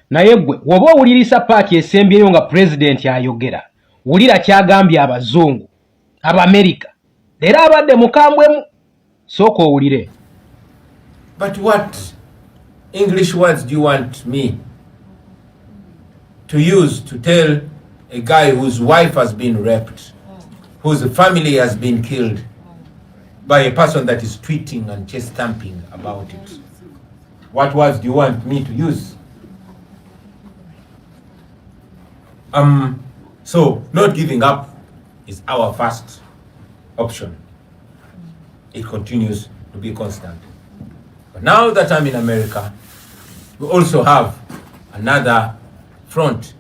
naye gwe woba owulirisa paaki esembyeyo nga pulezidenti ayogera wulira kyagambye abazungu Abamerika leero abadde mukambwemu sooka owulire. But what English words do you want me to use to tell a guy whose wife has been raped, whose family has been killed by a person that is tweeting and chest stamping about it? What words do you want me to use? So not giving up is our first option. It continues to be constant. But now that I'm in America, we also have another front,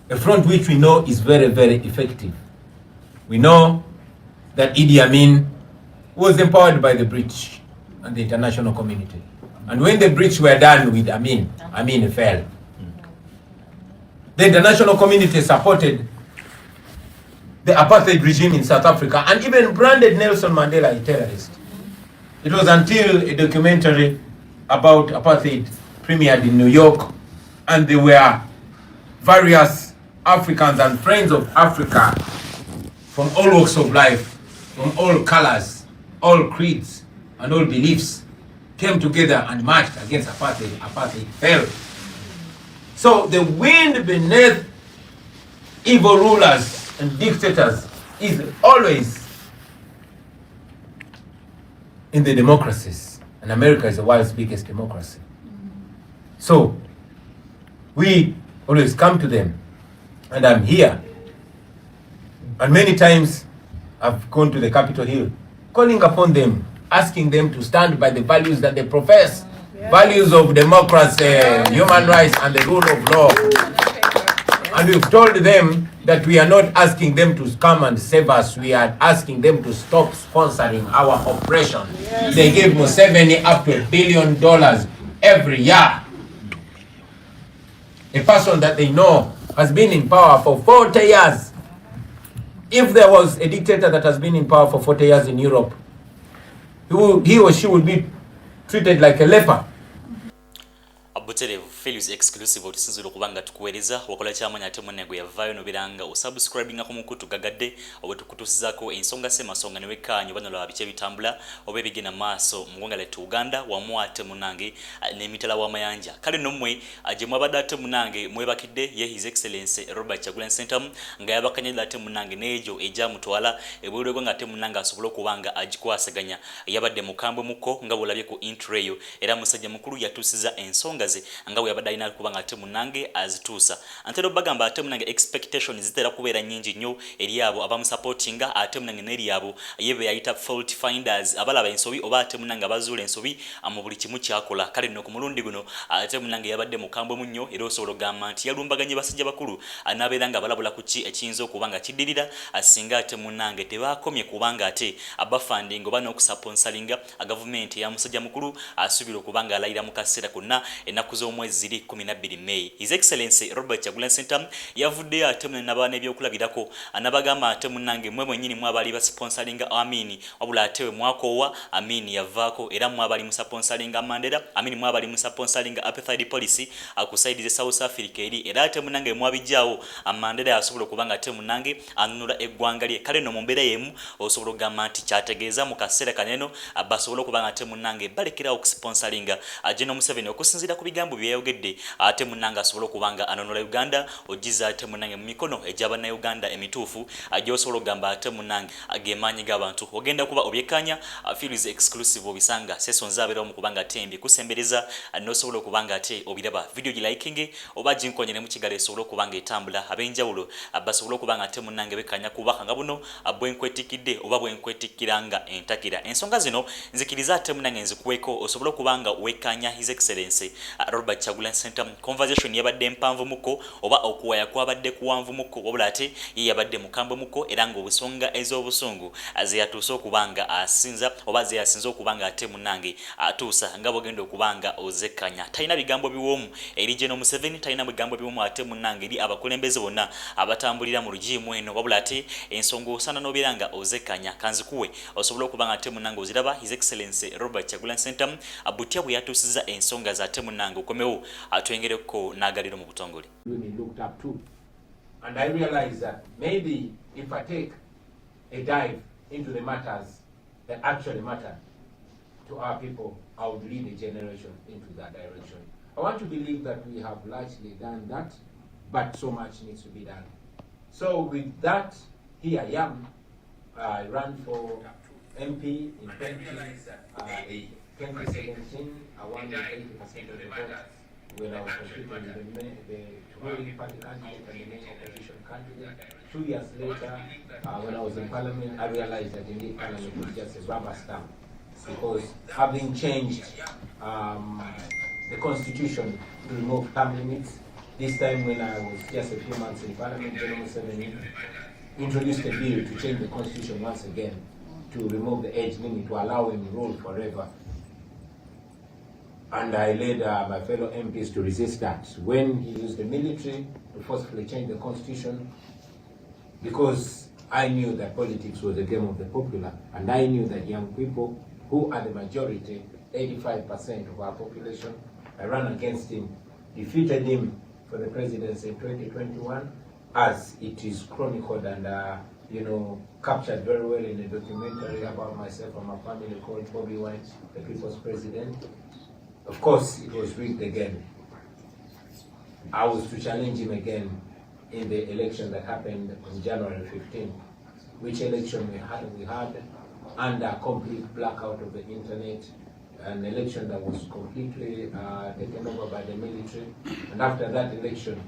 a front which we know is very, very effective. We know that Idi Amin was empowered by the British and the international community. And when the British were done with Amin, Amin fell. The international community supported the apartheid regime in South Africa and even branded Nelson Mandela a terrorist. It was until a documentary about apartheid premiered in New York, and there were various Africans and friends of Africa from all walks of life, from all colors, all creeds, and all beliefs came together and marched against apartheid. Apartheid fell. So the wind beneath evil rulers and dictators is always in the democracies, and America is the world's biggest democracy. So we always come to them, and I'm here, and many times I've gone to the Capitol Hill calling upon them, asking them to stand by the values that they profess, values of democracy, human rights, and the rule of law. And we've told them that we are not asking them to come and save us. We are asking them to stop sponsoring our oppression. Yes. They give Museveni up to $1 billion every year. A person that they know has been in power for 40 years. If there was a dictator that has been in power for 40 years in Europe, he or she would be treated like a leper. Butere Felix exclusive otusinzira okubanga tukuweereza wakola kyamanya ate munnego yavaayo nobiranga osubscribinga ku mukutu gagadde owetukutusizako ensonga semasonga newekkanyo banalaba bice bitambula oba ebigenda maaso mu ggwanga lyattu Uganda wamu ate munange n'emitala w'amayanja kale nommwe gye mwabadde ate munange mwebakidde ye His Excellency Robert Kyagulanyi Ssentamu nga yabakanyalira ate munange n'egyo egyamutwala ebweru eggwanga ate munange asobole okubanga agikwasaganya yabadde mukambwe muko nga bwolabye ku intro eyo era musajja mukulu yatuusiza ensonga ze nga bwe yabadde alina kubanga ate munange azituusa antero bagamba ate munange expectations zitera kubeera nnyingi nnyo eri abo abamusupportinga ate munange n'eri abo yebe yayita fault finders abalaba ensobi oba ate munange abazuula ensobi mu buli kimu kyakola kale nno ku mulundi guno ate munange yabadde mukambwe munnyo era osobola okugamba nti yalumbaganye basajja bakulu anabeera nga balabula ku ki ekiyinza okubanga kiddirira asinga ate munange tebakomye kubanga ate abafandinga oba n'okusponsoringa gavumenti ya musajja mukulu asuubira okubanga alayira mu kaseera konna ennaku z'omwezi 12 May. His Excellency Robert Kyagulanyi Ssentamu yavuddeyo ate n'abaana ebyokulabirako anabagamba ate munange mwe mwennyini mwabali basponsoringa Amini wabula ate we mwakoowa Amini yavaako era mwabali musponsoringa Mandela Amini mwabali musponsoringa apartheid policy akusaidize South Africa eri era ate munange mwabijjaawo Mandela yasobola okubanga ate munange anunula eggwanga lye kale no mu mbeera yemu osobola okugamba nti kyategeeza mu kaseera kaneno basobola okubanga ate munange balekerawo okusponsoringa GEN.M7 okusinziira ku bigambo byayogedde ate munanga asobola okubanga anonola Uganda ogiza ate munange mu mikono ejaba Uganda emituufu ajosobola okugamba ate munange agemaanyi g'abantu ogenda kuba obyekanya Felix exclusive obisanga sesonza abeera mu kubanga tembi kusembereza nosobola okubanga ate obiraba video gilikinge oba ginkonyere mu kigalo esobola okubanga etambula abenjawulo basobola okubanga ate munange bekanya kubaka nga buno bwenkwetikidde oba bwenkwetikiranga entakira ensonga zino nzikiriza ate munange nzikuweko osobola okubanga wekanya His Excellency Robert Kyagulanyi Ssentamu conversation yabadde mpanvu muko oba okuwaya kwabadde kuwanvu muko wabula ate ye yabadde mukambwe muko era nga obusonga ez'obusungu azeyatuusa okubanga asinza oba zeyasinza okubanga ate munange atuusa nga bogenda okubanga ozekkanya talina bigambo biwoomu eri GEN.M7 talina bigambo biwoomu ate munange eri abakulembeze bonna abatambulira mu lugiimu eno wabula ate ensonga osana n'obeera nga ozekkanya kanzikuwe osobola okubanga ate munange oziraba His Excellency Robert Kyagulanyi Ssentamu butya bwe yatuusiza ensonga za ate munange nange ukomewo atwengereko n'agaliro mu butongole. Looked up to, and I realized that maybe if I take a dive into the matters that actually matter to our people, I would lead a generation into that direction. I want to believe that we have largely done that, but so much needs to be done. So with that, here I am. I ran for MP in 2017. I won with 80% of the vote when I was competing with the ruling party candidate and the main opposition candidate. 2 years later, when I was in Parliament, I realized that indeed Parliament was just a rubber stamp, because having changed the Constitution to remove term limits, this time when I was just a few months in Parliament, GEN.M7 introduced a bill to change the Constitution once again, to remove the age limit, to allow him to rule forever. And I led my fellow MPs to resist that. When he used the military to forcefully change the Constitution, because I knew that politics was a game of the popular, and I knew that young people, who are the majority, 85% of our population, I ran against him, defeated him for the presidency in 2021, as it is chronicled and captured very well in a documentary about myself and my family called Bobiwine, the People's President. Of course, it was rigged again. I was to challenge him again in the election that happened on January 15th, which election we had under complete blackout of the internet, an election that was completely taken over by the military. And after that election,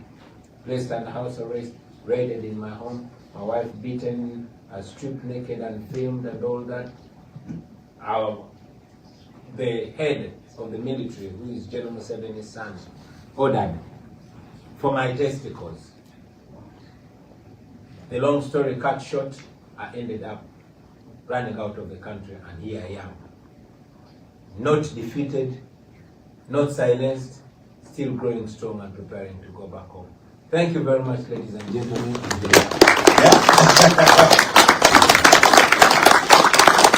placed under house arrest, raided in my home, my wife beaten, stripped naked and filmed and all that. The head of the military, who is GEN.M7's son, ordered for my testicles. The long story cut short, I ended up running out of the country, and here I am. Not defeated, not silenced, still growing strong and preparing to go back home. Thank you very much, ladies and gentlemen.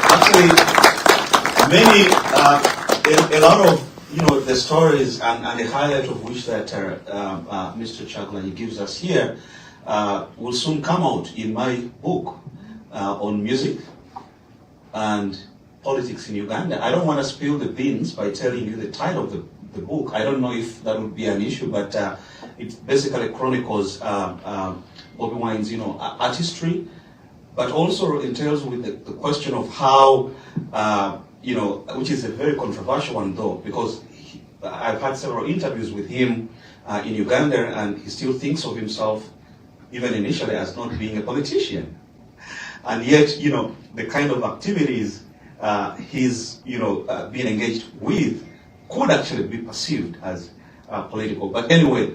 Actually, a lot of the stories and the highlight of which that Mr. Chagulanyi gives us here will soon come out in my book on music and politics in Uganda. I don't want to spill the beans by telling you the title of the book. I don't know if that would be an issue, but it basically chronicles Bobiwine's artistry, but also entails with the question of how which is a very controversial one though, because I've had several interviews with him in Uganda, and he still thinks of himself, even initially, as not being a politician. And yet, the kind of activities he's, being engaged with could actually be perceived as political. But anyway,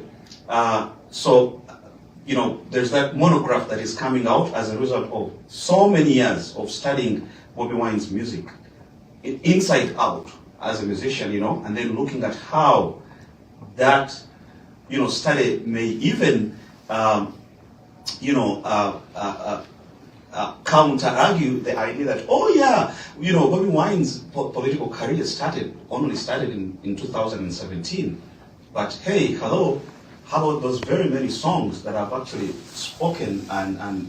there's that monograph that is coming out as a result of so many years of studying Bobiwine's music, inside out as a musician, and then looking at how that, study may even, counter-argue the idea that, Bobiwine's political career only started in 2017. But hey, hello, how about those very many songs that have actually spoken and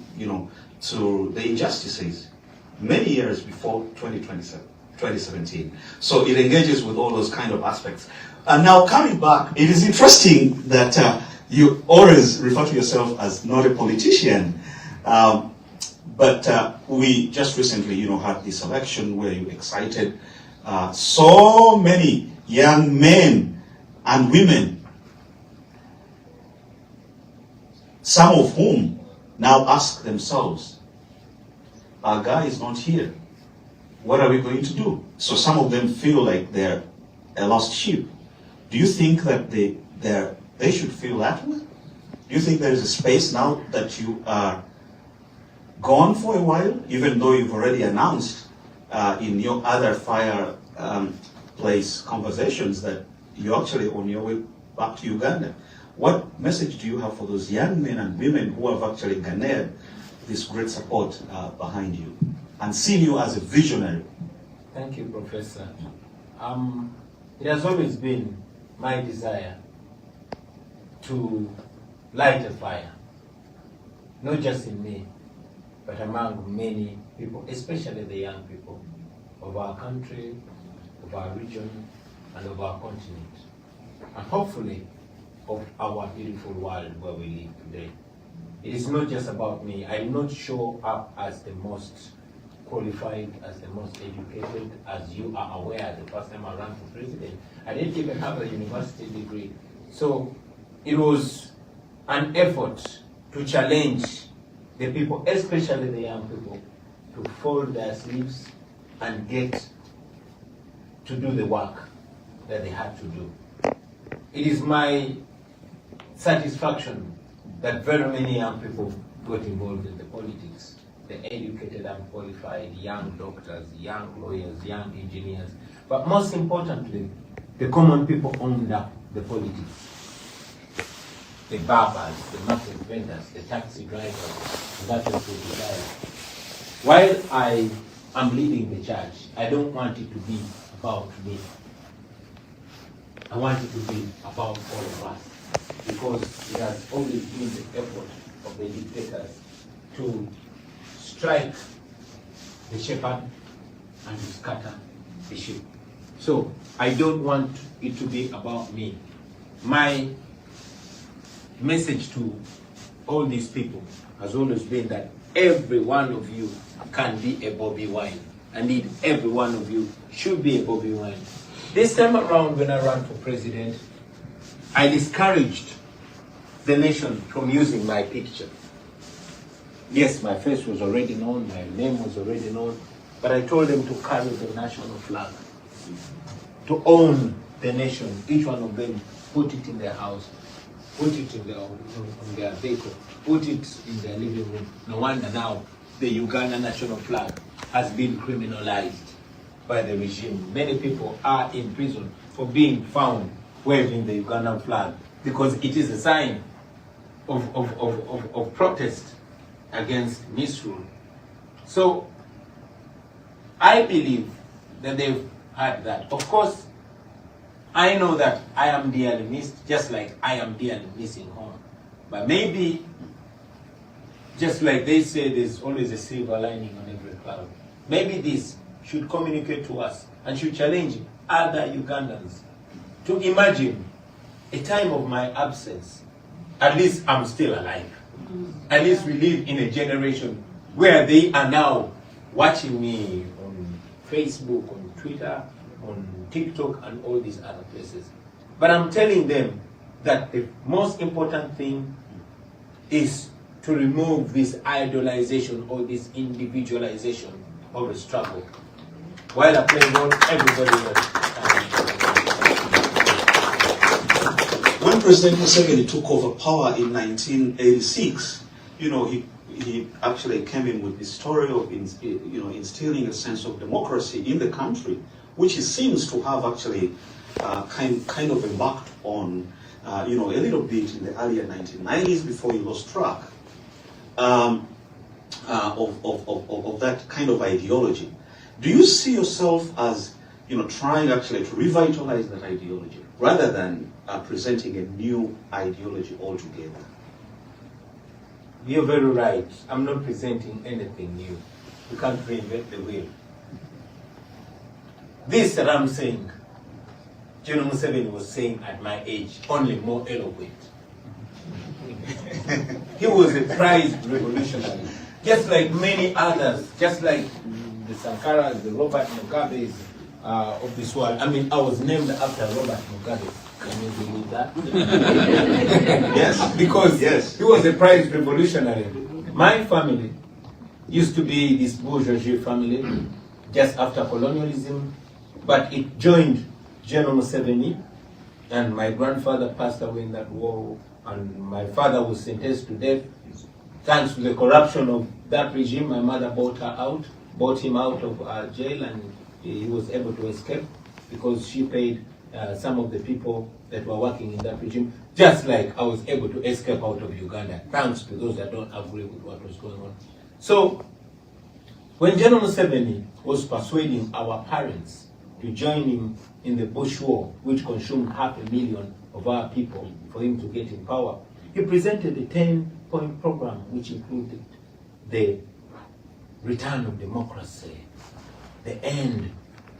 to the injustices many years before 2017. So it engages with all those kind of aspects. And now coming back, it is interesting that you always refer to yourself as not a politician. But we just recently, had this election where you excited so many young men and women, some of whom now ask themselves, our guy is not here. What are we going to do? So some of them feel like they're a lost sheep. Do you think that they should feel that way? Do you think there is a space now that you are gone for a while, even though you've already announced in your other fireplace conversations that you're actually on your way back to Uganda? What message do you have for those young men and women who have actually garnered this great support behind you and seen you as a visionary? Thank you, Professor. It has always been my desire to light a fire, not just in me, but among many people, especially the young people of our country, of our region, and of our continent, and hopefully of our beautiful world where we live today. It is not just about me. I did not show up as the most qualified, as the most educated. As you are aware, the first time I ran for president, I didn't even have a university degree. So it was an effort to challenge the people, especially the young people, to fold their sleeves and get to do the work that they had to do. It is my satisfaction that very many young people got involved in the politics. The educated and qualified, young doctors, young lawyers, young engineers, but most importantly, the common people owned up the politics. The barbers, the market vendors, the taxi drivers, and that is the desire. While I am leading the charge, I don't want it to be about me. I want it to be about all of us, because it has always been the effort of the dictators to strike the shepherd and to scatter the sheep. So I don't want it to be about me. My message to all these people has always been that every one of you can be a Bobiwine. Indeed, every one of you should be a Bobiwine. This time around, when I ran for president, I discouraged the nation from using my picture. Yes, my face was already known, my name was already known, but I told them to carry the national flag, to own the nation. Each one of them put it in their house, put it in on their vehicle, put it in their living room. No wonder now the Uganda national flag has been criminalized by the regime. Many people are in prison for being found waving the Ugandan flag because it is a sign of protest against misrule. So I believe that they've had that. Of course, I know that I am dearly missed, just like I am dearly missing home. But maybe, just like they say, there's always a silver lining on every cloud. Maybe this should communicate to us and should challenge other Ugandans to imagine a time of my absence. At least I'm still alive. At least we live in a generation where they are now watching me on Facebook, on Twitter, on TikTok, and all these other places. But I'm telling them that the most important thing is to remove this idolization or this individualization of the struggle. While I play role, everybody else. When President Museveni took over power in 1986, he actually came in with the story of instilling a sense of democracy in the country, which he seems to have actually kind of embarked on a little bit in the earlier 1990s before he lost track of that kind of ideology. Do you see yourself as trying actually to revitalize that ideology rather than presenting a new ideology altogether? You're very right. I'm not presenting anything new. You can't reinvent the wheel. This that I'm saying, Gen.M7 was saying at my age, only more eloquent. He was a prized revolutionary, just like many others, just like the Sankaras, the Robert Mugabes of this world. I mean, I was named after Robert Mugabe. Can you believe that? Yes. Because yes, he was a prized revolutionary. My family used to be this bourgeoisie family just after colonialism, but it joined Gen.M7, and my grandfather passed away in that war, and my father was sentenced to death. Thanks to the corruption of that regime, my mother bought him out of jail, and he was able to escape because she paid some of the people that were working in that regime, just like I was able to escape out of Uganda, thanks to those that don't agree with what was going on. So, when Gen.M7 was persuading our parents to join him in the Bush War, which consumed 500,000 of our people for him to get in power. He presented a 10-point program which included the return of democracy, the end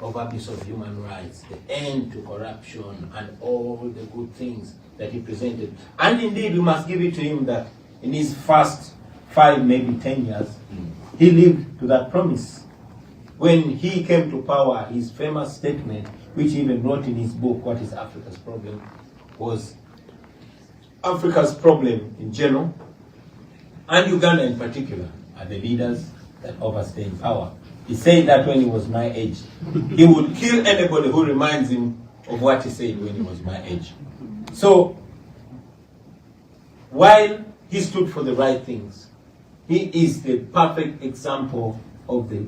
of abuse of human rights, the end to corruption, and all the good things that he presented. And indeed, we must give it to him that in his first 5, maybe 10 years, he lived to that promise. When he came to power, his famous statement, which he even wrote in his book, What is Africa's Problem, was Africa's problem in general, and Uganda in particular, are the leaders that overstay in power. He said that when he was my age. He would kill anybody who reminds him of what he said when he was my age. So, while he stood for the right things, he is the perfect example of the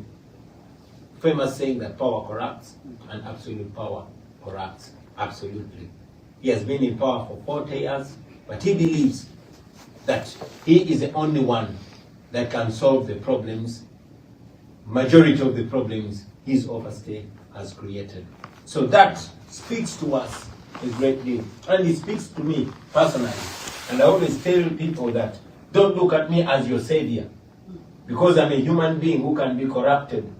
famous saying that power corrupts and absolute power corrupts absolutely. He has been in power for 40 years, but he believes that he is the only one that can solve the problems, majority of the problems his overstay has created. So that speaks to us a great deal. And it speaks to me personally. And I always tell people that don't look at me as your savior, because I'm a human being who can be corrupted.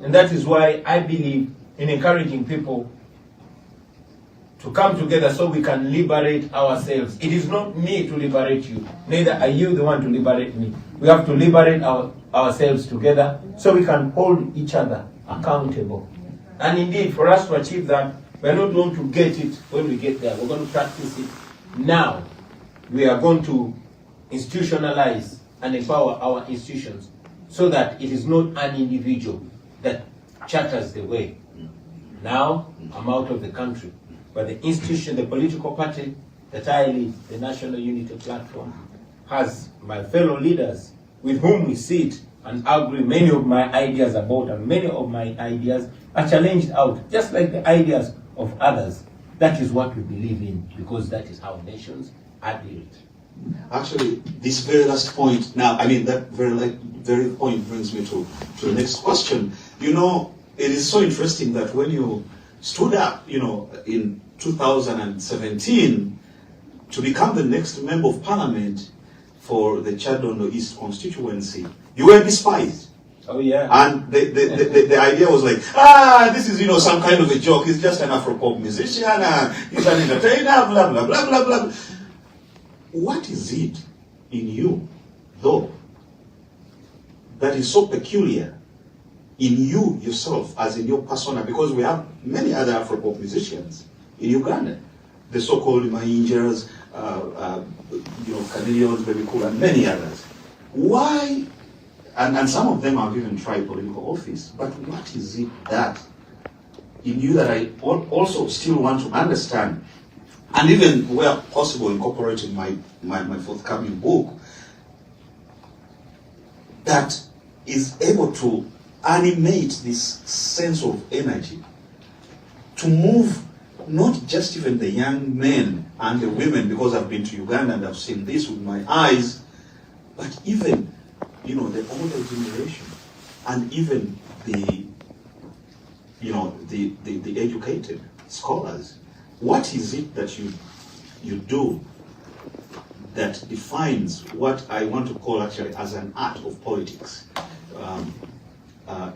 And that is why I believe in encouraging people to come together so we can liberate ourselves. It is not me to liberate you, neither are you the one to liberate me. We have to liberate ourselves together so we can hold each other accountable. And indeed, for us to achieve that, we're not going to get it when we get there. We're going to practice it now. We are going to institutionalize and empower our institutions so that it is not an individual that charters the way. Now, I'm out of the country. But the institution, the political party that I lead, the National Unity Platform, has my fellow leaders with whom we sit and agree many of my ideas about, and many of my ideas are challenged out, just like the ideas of others. That is what we believe in, because that is how nations are built. Actually, this very last point, now, I mean, that very point brings me to the next question. You know, it is so interesting that when you stood up, you know, in 2017 to become the next member of parliament for the Chadondo East constituency, you were despised. Oh yeah. And the idea was like, this is, you know, some kind of a joke. He's just an Afro-pop musician. He's an entertainer, blah, blah, blah, blah, blah. What is it in you, though, that is so peculiar in you yourself, as in your persona? Because we have many other Afro-pop musicians in Uganda, the so-called Mainjers, you know, Canadians, Baby Cool, and many others. Why? And some of them have even tried political office. But what is it that in you that I also still want to understand, and even where possible incorporate in my forthcoming book, that is able to animate this sense of energy to move not just even the young men and the women, because I've been to Uganda and I've seen this with my eyes, but even, you know, the older generation and even the, you know, the educated scholars. What is it that you do that defines what I want to call actually as an art of politics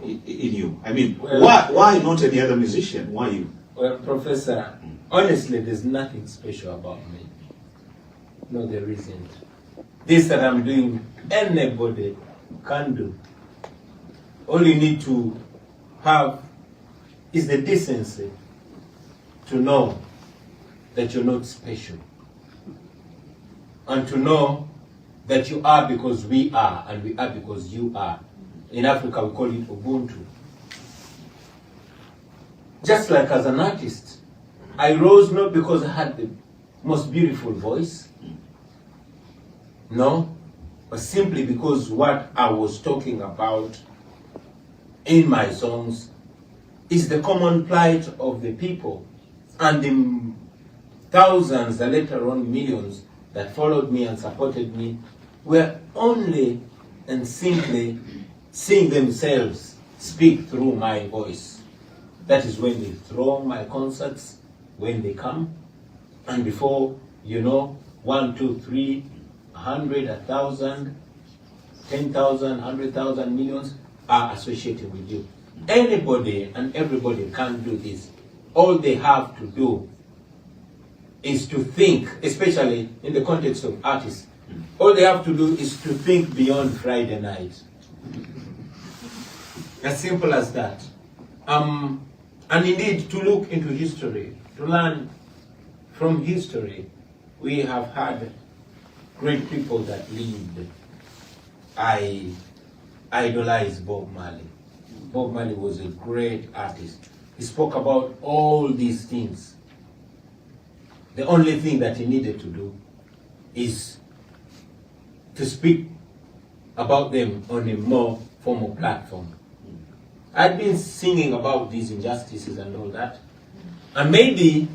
in you? I mean, why not any other musician? Why you? Well, Professor, honestly, there's nothing special about me. No, there isn't. This that I'm doing, anybody can do. All you need to have is the decency to know that you're not special. And to know that you are because we are, and we are because you are. In Africa, we call it Ubuntu. Just like as an artist, I rose not because I had the most beautiful voice, no, but simply because what I was talking about in my songs is the common plight of the people, and the thousands and later on millions that followed me and supported me were only and simply seeing themselves speak through my voice. That is when they throw my concerts, when they come. And before you know, 1, 2, 3, 100, 1,000, 10,000, 100,000, millions are associated with you. Anybody and everybody can do this. All they have to do is to think, especially in the context of artists, all they have to do is to think beyond Friday night. As simple as that. And indeed, to look into history, to learn from history. We have had great people that lived. I idolize Bob Marley. Bob Marley was a great artist. He spoke about all these things. The only thing that he needed to do is to speak about them on a more formal platform. I'd been singing about these injustices and all that, and maybe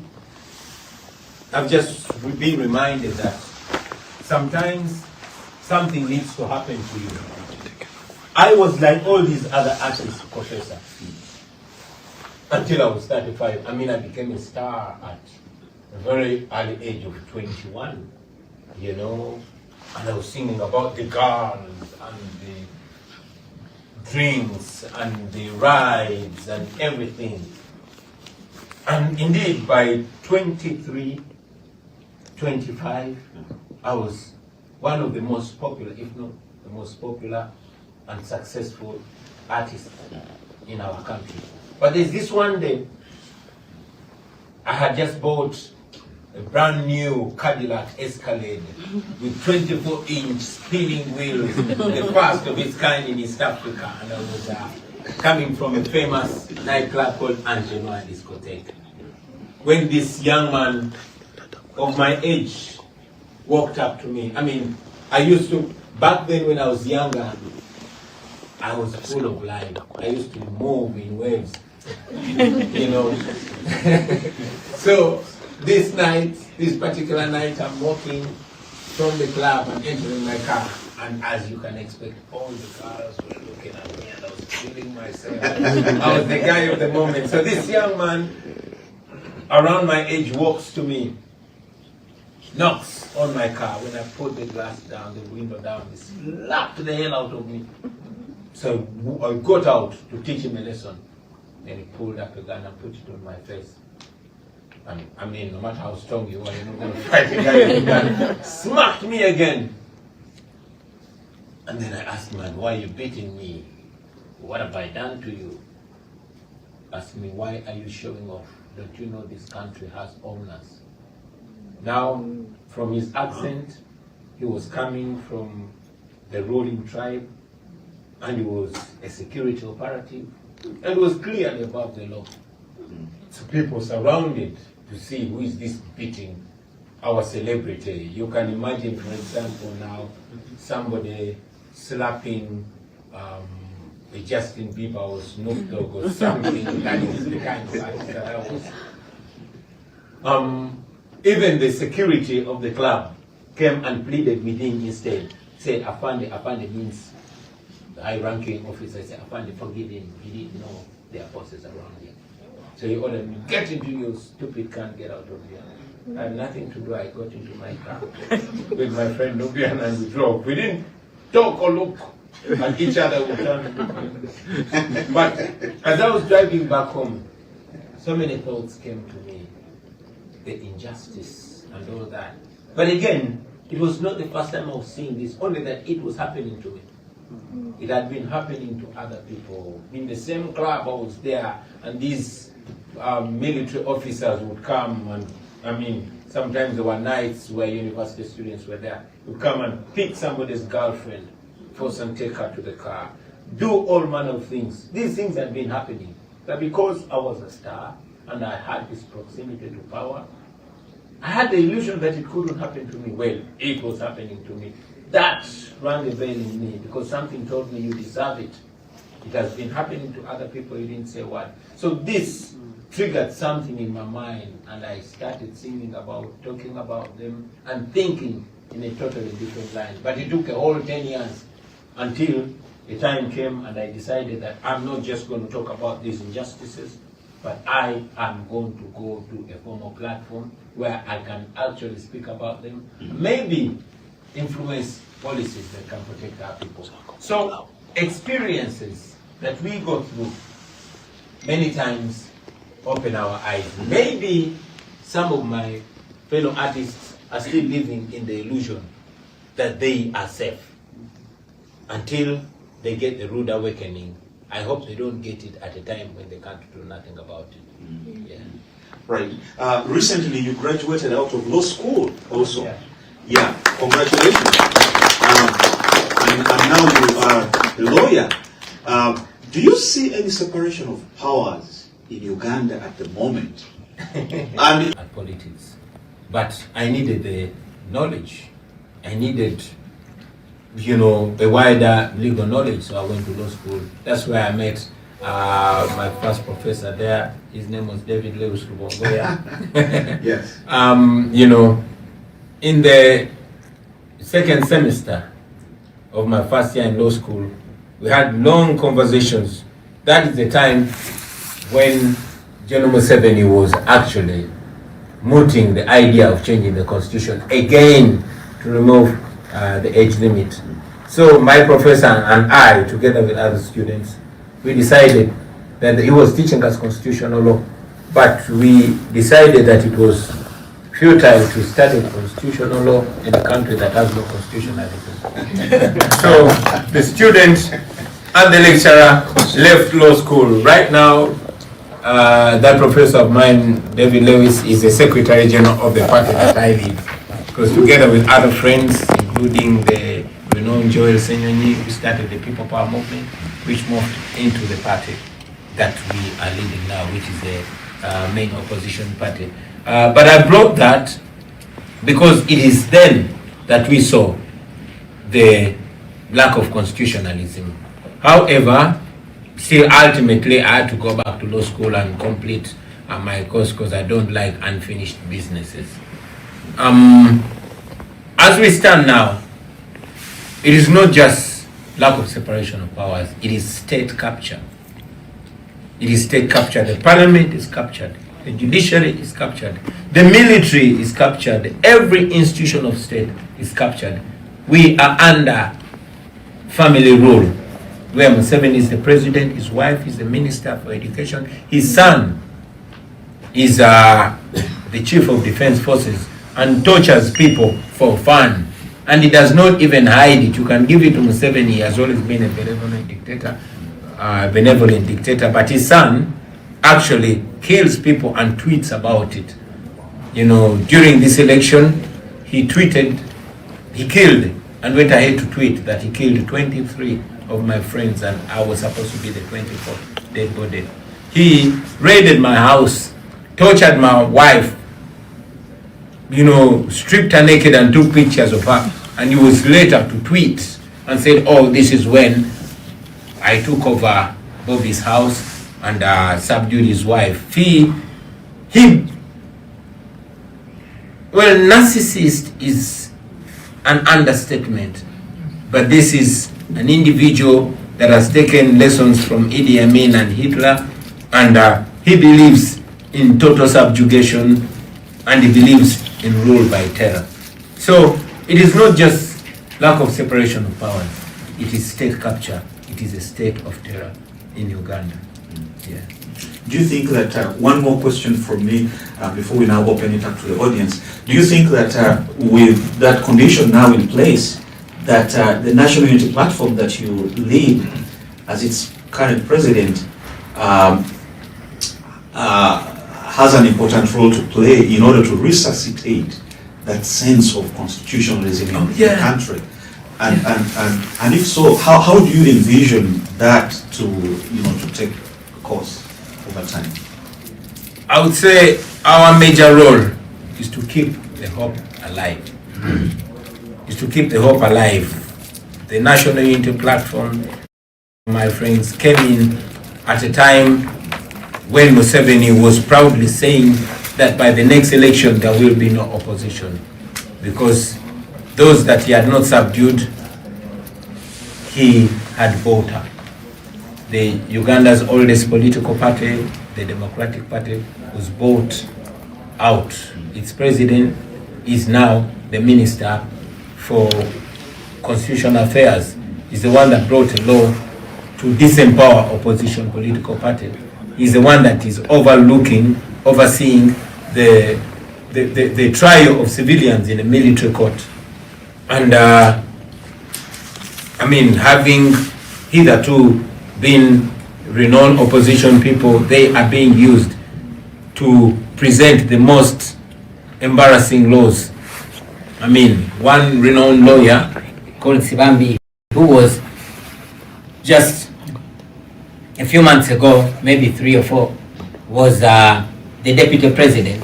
I've just been reminded that sometimes something needs to happen to you. I was like all these other artists, Professor, until I was 35. I mean, I became a star at a very early age of 21, you know, and I was singing about the girls and the drinks and the rides and everything. And indeed, by 23, 25, I was one of the most popular, if not the most popular and successful artists in our country. But there's this one day, I had just bought a brand new Cadillac Escalade with 24-inch spinning wheels, the first of its kind in East Africa, and I was coming from a famous nightclub called Angenoa Discotheque. When this young man of my age walked up to me, I mean, I used to, back then when I was younger, I was full of life. I used to move in waves, you know. So this night, this particular night, I'm walking from the club and entering my car, and as you can expect, all the cars were looking at me, and I was feeling myself. I was the guy of the moment. So this young man, around my age, walks to me, knocks on my car. When I put the glass down, the window down, he slapped the hell out of me. So I got out to teach him a lesson. Then he pulled up a gun and put it on my face. And I mean, no matter how strong you are, you're not going to fight a guy with a gun. Smacked me again. And then I asked him, why are you beating me? What have I done to you? Asked me, why are you showing off? Don't you know this country has owners? Now, from his accent, he was coming from the ruling tribe, and he was a security operative, and was clearly above the law. So people surrounded to see who is this beating our celebrity. You can imagine, for example, now somebody slapping a Justin Bieber or Snoop Dogg or something. That is the kind of artist that I was. Even the security of the club came and pleaded with him instead. Said, Afande means the high-ranking officer. Said, Afande, forgive him. He didn't know there are bosses around him. So he ordered me, get into your stupid car, get out of here. I had nothing to do. I got into my car with my friend Nubian, and we drove. We didn't talk or look at each other. But as I was driving back home, so many thoughts came to me. The injustice and all that. But again, it was not the first time I was seeing this, only that it was happening to me. It had been happening to other people. In the same club I was there, and these military officers would come, and I mean, sometimes there were nights where university students were there, would come and pick somebody's girlfriend, force and take her to the car, do all manner of things. These things had been happening. But because I was a star, and I had this proximity to power, I had the illusion that it couldn't happen to me. Well, it was happening to me. That rang a bell in me, because something told me you deserve it. It has been happening to other people, you didn't say what. So this triggered something in my mind, and I started singing about, talking about them, and thinking in a totally different line. But it took a whole 10 years until a time came and I decided that I'm not just going to talk about these injustices, but I am going to go to a formal platform where I can actually speak about them, maybe influence policies that can protect our people. So experiences that we go through many times open our eyes. Maybe some of my fellow artists are still living in the illusion that they are safe until they get the rude awakening. I hope they don't get it at a time when they can't do nothing about it. Yeah. Right. Recently, you graduated out of law school also. Yeah, congratulations. And now you are a lawyer. Do you see any separation of powers in Uganda at the moment? And at politics. But I needed the knowledge. I needed, a wider legal knowledge, so I went to law school. That's where I met my first professor there. His name was David Lewis Rubongoya. yes. In the second semester of my first year in law school, we had long conversations. That is the time when GEN.M7 was actually mooting the idea of changing the constitution again to remove the age limit. So my professor and I, together with other students, we decided that he was teaching us constitutional law, but we decided that it was futile to study constitutional law in a country that has no constitution at all. So the student and the lecturer left law school. Right now, that professor of mine, David Lewis, is the Secretary General of the party that I lead. Because together with other friends, including the renowned Joel Senyonyi, we started the People Power Movement, which moved into the party that we are leading now, which is the main opposition party. But I brought that because it is then that we saw the lack of constitutionalism. However, still ultimately I had to go back to law school and complete my course because I don't like unfinished businesses. As we stand now, it is not just lack of separation of powers, it is state capture. It is state capture. The parliament is captured. The judiciary is captured. The military is captured. Every institution of state is captured. We are under family rule, where Museveni is the president, his wife is the minister for education, his son is the chief of defense forces and tortures people for fun. And he does not even hide it. You can give it to Museveni. He has always been a benevolent dictator, but his son actually kills people and tweets about it. During this election, he killed and went ahead to tweet that he killed 23 of my friends and I was supposed to be the 24th dead body. He raided my house, tortured my wife, stripped her naked and took pictures of her. And he was later to tweet and said, oh, this is when I took over Bobby's house and subdued his wife. Narcissist is an understatement, but this is an individual that has taken lessons from Idi Amin and Hitler, and he believes in total subjugation and he believes in rule by terror. So it is not just lack of separation of powers, it is state capture, it is a state of terror in Uganda. Yeah. Do you think that, one more question from me before we now open it up to the audience, do you think that with that condition now in place, that the National Unity Platform that you lead as its current president has an important role to play in order to resuscitate that sense of constitutionalism in the country? And if so, how do you envision that to take course over time? I would say our major role is to keep the hope alive. The National Unity Platform, my friends, came in at a time when Museveni was proudly saying that by the next election there will be no opposition, because those that he had not subdued, he had bought up. The Uganda's oldest political party, the Democratic Party was bought out. Its president is now the Minister for Constitutional Affairs. He's the one that brought a law to disempower opposition political party. He's the one that is overseeing the trial of civilians in a military court. And I mean, having hitherto been renowned opposition people, they are being used to present the most embarrassing laws. I mean, one renowned lawyer called Sibambi, who was just a few months ago, maybe 3 or 4, was the deputy president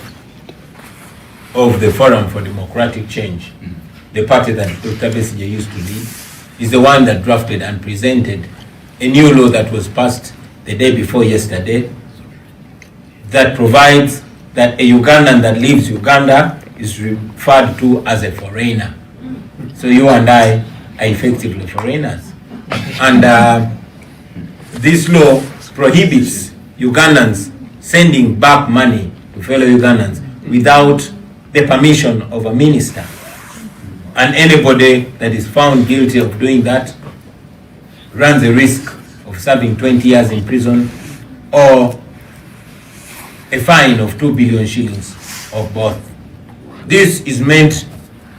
of the Forum for Democratic Change, the party that Dr. Besigye used to lead, is the one that drafted and presented a new law that was passed the day before yesterday that provides that a Ugandan that leaves Uganda is referred to as a foreigner. So you and I are effectively foreigners. And this law prohibits Ugandans sending back money to fellow Ugandans without the permission of a minister. And anybody that is found guilty of doing that runs the risk of serving 20 years in prison or a fine of 2 billion shillings or both. This is meant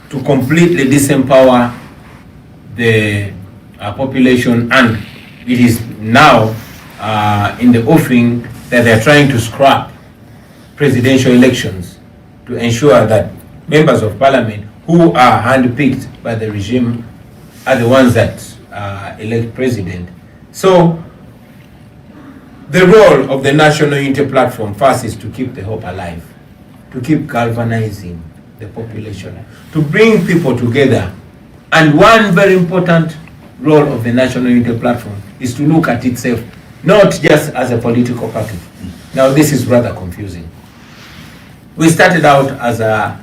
to completely disempower the population, and it is now in the offing that they are trying to scrap presidential elections to ensure that members of parliament who are handpicked by the regime are the ones that elect president. So the role of the National Unity Platform first is to keep the hope alive, to keep galvanizing the population, to bring people together. And one very important role of the National Unity Platform is to look at itself not just as a political party. Now this is rather confusing. We started out as a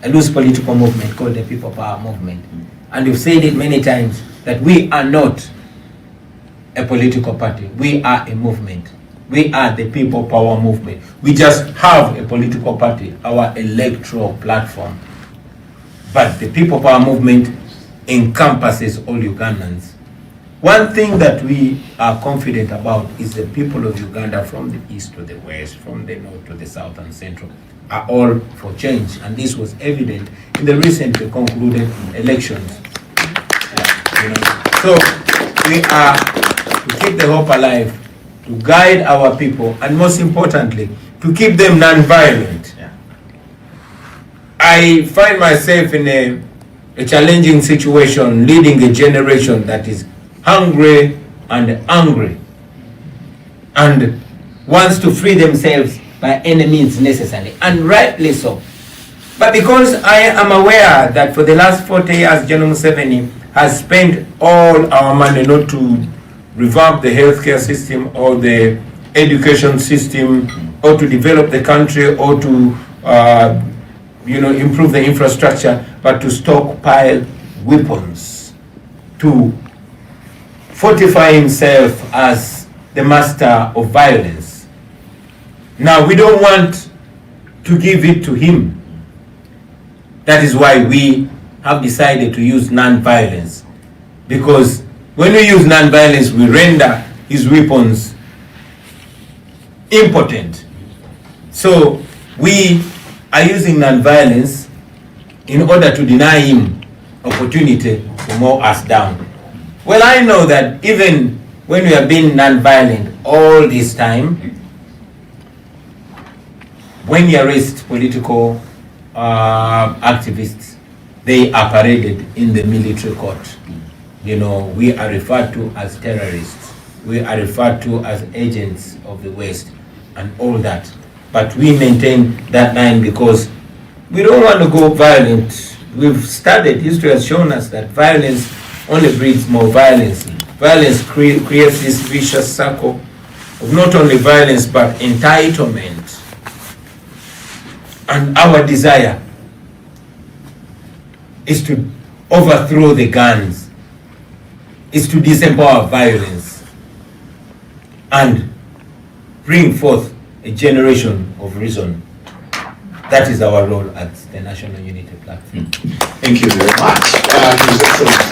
loose political movement called the People Power Movement. And we've said it many times that we are not a political party. We are a movement. We are the People Power Movement. We just have a political party, our electoral platform. But the People Power Movement encompasses all Ugandans. One thing that we are confident about is the people of Uganda, from the east to the west, from the north to the south and central, are all for change. And this was evident in the recently concluded elections. So we are to keep the hope alive, to guide our people, and most importantly, to keep them non-violent. I find myself in a challenging situation, leading a generation that is hungry and angry and wants to free themselves by any means necessary, and rightly so. But because I am aware that for the last 40 years, GEN.M7 has spent all our money not to revamp the healthcare system or the education system or to develop the country or to improve the infrastructure, but to stockpile weapons, to fortify himself as the master of violence. Now we don't want to give it to him. That is why we have decided to use non-violence, because when we use non-violence, we render his weapons impotent. So we are using non-violence in order to deny him opportunity to mow us down. Well, I know that even when we have been non-violent all this time, when you arrest political activists, they are paraded in the military court. We are referred to as terrorists. We are referred to as agents of the West and all that. But we maintain that line because we don't want to go violent. We've studied, history has shown us that violence only breeds more violence. Violence creates this vicious circle of not only violence but entitlement. And our desire is to overthrow the guns, is to disempower violence, and bring forth a generation of reason. That is our role at the National Unity Platform. Thank you very much. His Excellency.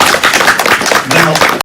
Now,